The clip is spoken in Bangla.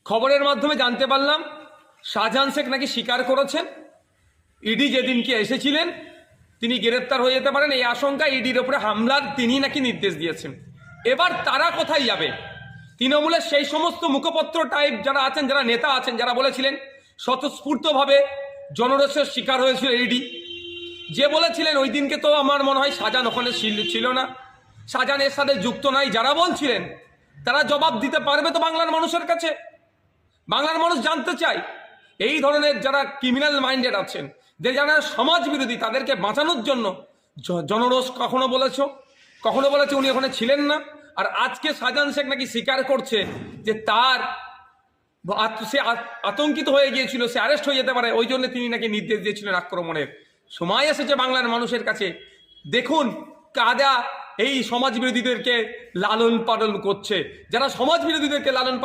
খবরের মাধ্যমে জানতে পারলাম শাহজাহান শেখ নাকি স্বীকার করেছেন ইডি যেদিনকে এসেছিলেন তিনি গ্রেপ্তার হয়ে যেতে পারেন, এই আশঙ্কা ইডির ওপরে হামলার তিনি নাকি নির্দেশ দিয়েছেন। এবার তারা কোথায় যাবে? তৃণমূলের সেই সমস্ত মুখপত্র টাইপ যারা আছেন, যারা নেতা আছেন, যারা বলেছিলেন স্বতঃস্ফূর্তভাবে জনরোষের শিকার হয়েছিল ইডি, যে বলেছিলেন ওই দিনকে তো আমার মনে হয় শাহজাহান ওখানে ছিল না, শাহজাহান এর সাথে যুক্ত নাই, যারা বলছিলেন তারা জবাব দিতে পারবে তো বাংলার মানুষের কাছে? বাংলার মানুষ জানতে চায় এই ধরনের যারা ক্রিমিনাল মাইন্ডেড আছেন, যে যারা সমাজ বিরোধী, তাদেরকে বাঁচানোর জন্য জনরোষ কখনো বলেছে উনি ওখানে ছিলেন না। আর আজকে শাহজাহান শেখ নাকি স্বীকার করছে যে তার সে আতঙ্কিত হয়ে গিয়েছিল, সে অ্যারেস্ট হয়ে যেতে পারে, ওই জন্য তিনি নাকি নির্দেশ দিয়েছিলেন আক্রমণের। সময় এসেছে বাংলার মানুষের কাছে, দেখুন কারা এই সমাজ বিরোধীদেরকে লালন পালন করছে, যারা সমাজ বিরোধীদেরকে লালন